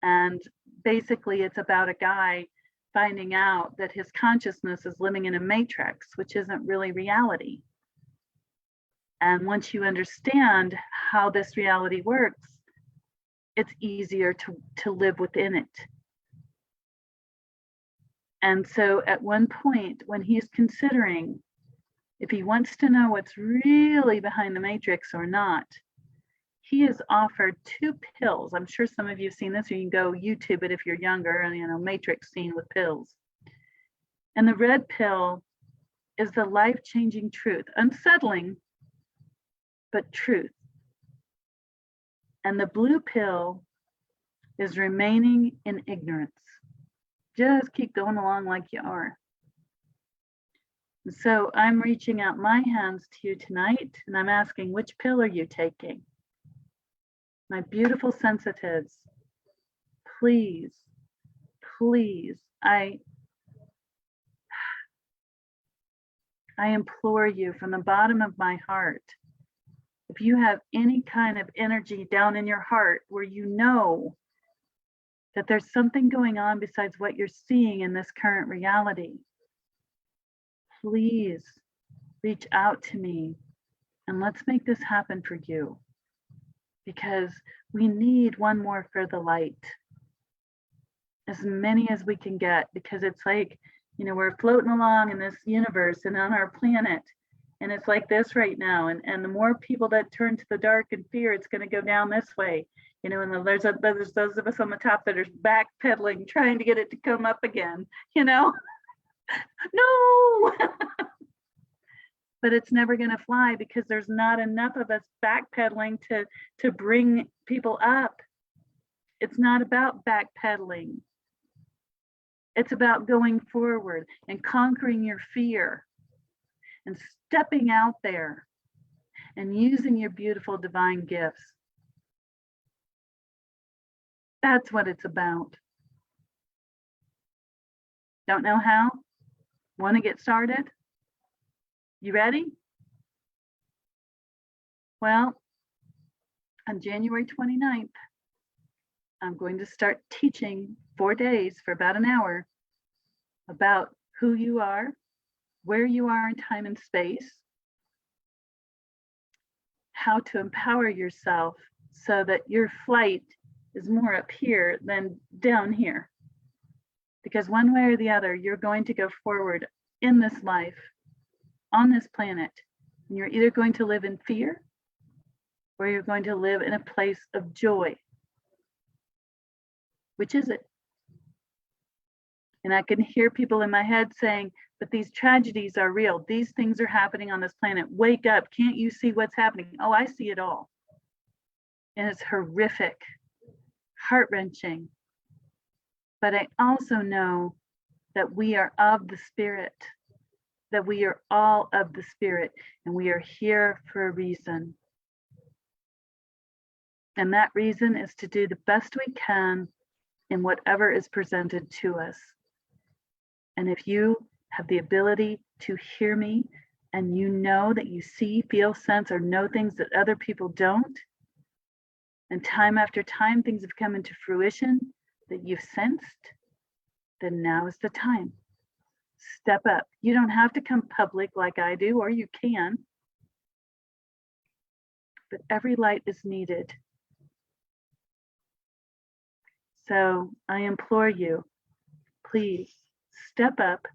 And basically it's about a guy finding out that his consciousness is living in a matrix, which isn't really reality. And once you understand how this reality works, it's easier to live within it. And so at one point, when he's considering if he wants to know what's really behind the matrix or not, he is offered 2 pills. I'm sure some of you have seen this, or you can go YouTube it if you're younger, and you know, matrix scene with pills. And the red pill is the life-changing truth, unsettling, but truth. And the blue pill is remaining in ignorance. Just keep going along like you are. So I'm reaching out my hands to you tonight, and I'm asking, which pill are you taking? My beautiful sensitives, please, please, I implore you from the bottom of my heart, if you have any kind of energy down in your heart where you know that there's something going on besides what you're seeing in this current reality, please reach out to me and let's make this happen for you, because we need one more for the light, as many as we can get, because it's like, we're floating along in this universe and on our planet, and it's like this right now, and the more people that turn to the dark and fear, it's going to go down this way, and there's those of us on the top that are backpedaling, trying to get it to come up again, no. But it's never going to fly, because there's not enough of us backpedaling to bring people up. It's not about backpedaling. It's about going forward and conquering your fear and stepping out there and using your beautiful divine gifts. That's what it's about. Don't know how? Want to get started? You ready? Well, on January 29th, I'm going to start teaching 4 days for about an hour about who you are, where you are in time and space, how to empower yourself so that your flight is more up here than down here. Because one way or the other, you're going to go forward in this life, on this planet, and you're either going to live in fear or you're going to live in a place of joy. Which is it? And I can hear people in my head saying, but these tragedies are real. These things are happening on this planet. Wake up. Can't you see what's happening? Oh, I see it all. And it's horrific, heart-wrenching. But I also know that we are of the Spirit, that we are all of the Spirit, and we are here for a reason. And that reason is to do the best we can in whatever is presented to us. And if you have the ability to hear me, and you know that you see, feel, sense, or know things that other people don't, and time after time things have come into fruition that you've sensed, then now is the time. Step up. You don't have to come public like I do, or you can, but every light is needed. So I implore you, please step up,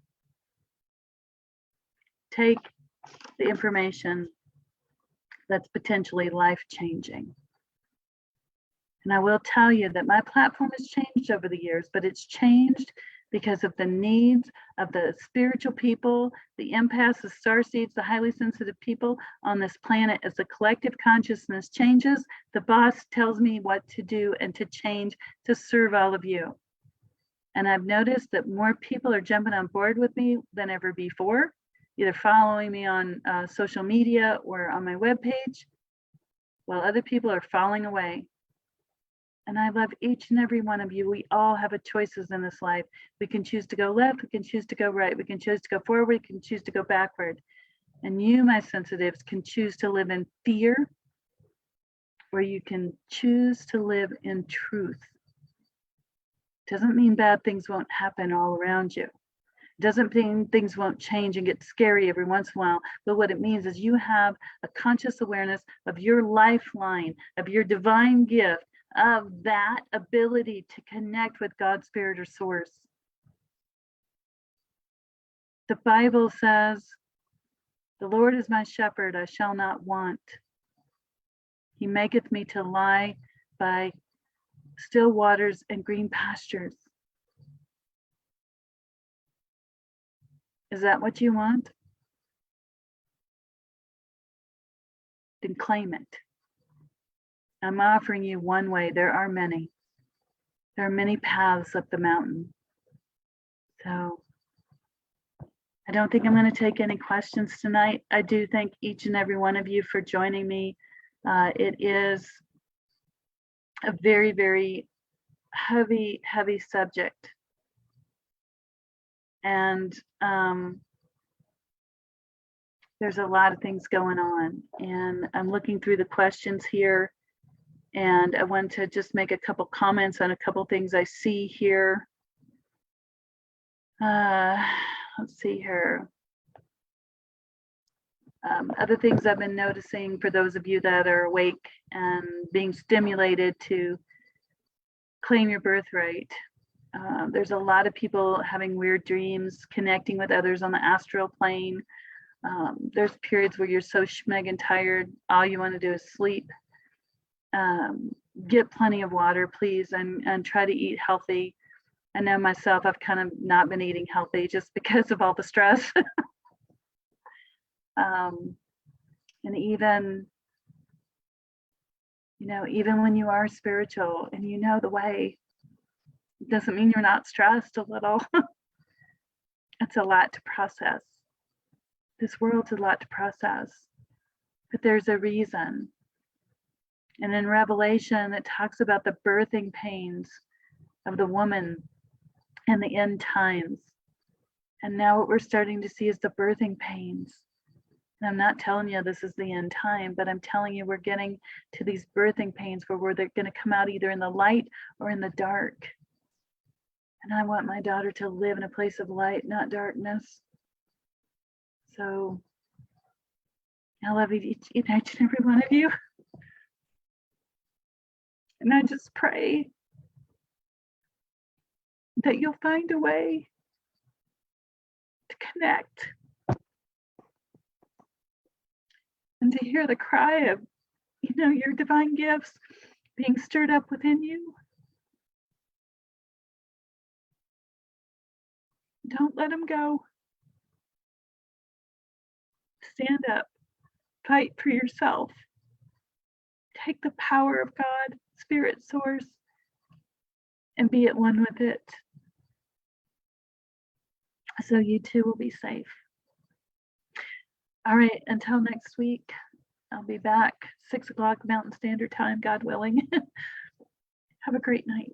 take the information that's potentially life-changing. And I will tell you that my platform has changed over the years, but it's changed because of the needs of the spiritual people, the empaths, the starseeds, the highly sensitive people on this planet. As the collective consciousness changes, the boss tells me what to do and to change to serve all of you. And I've noticed that more people are jumping on board with me than ever before, either following me on social media or on my webpage, while other people are falling away. And I love each and every one of you. We all have choices in this life. We can choose to go left, we can choose to go right, we can choose to go forward, we can choose to go backward. And you, my sensitives, can choose to live in fear, or you can choose to live in truth. Doesn't mean bad things won't happen all around you. Doesn't mean things won't change and get scary every once in a while. But what it means is you have a conscious awareness of your lifeline, of your divine gift, of that ability to connect with God's Spirit or Source. The Bible says, "The Lord is my shepherd, I shall not want. He maketh me to lie by still waters and green pastures." Is that what you want? Then claim it. I'm offering you one way. There are many. There are many paths up the mountain. So I don't think I'm going to take any questions tonight. I do thank each and every one of you for joining me. It is a very, very heavy, heavy subject. And there's a lot of things going on, and I'm looking through the questions here, and I want to just make a couple comments on a couple things I see here. Let's see here. Other things I've been noticing for those of you that are awake and being stimulated to claim your birthright. There's a lot of people having weird dreams, connecting with others on the astral plane. There's periods where you're so schmeg and tired, all you want to do is sleep. Get plenty of water, please, and try to eat healthy. I know myself, I've kind of not been eating healthy just because of all the stress. And even, you know, even when you are spiritual and you know the way, it doesn't mean you're not stressed a little. It's a lot to process. This world's a lot to process, but there's a reason. And in Revelation, it talks about the birthing pains of the woman and the end times. And now what we're starting to see is the birthing pains. And I'm not telling you this is the end time, but I'm telling you we're getting to these birthing pains where they're going to come out either in the light or in the dark. And I want my daughter to live in a place of light, not darkness. So I love each and every one of you. And I just pray that you'll find a way to connect and to hear the cry of, you know, your divine gifts being stirred up within you. Don't let them go. Stand up, fight for yourself. Take the power of God, Spirit Source, and be at one with it, so you too will be safe. All right, until next week, I'll be back 6 o'clock Mountain Standard Time, God willing. Have a great night.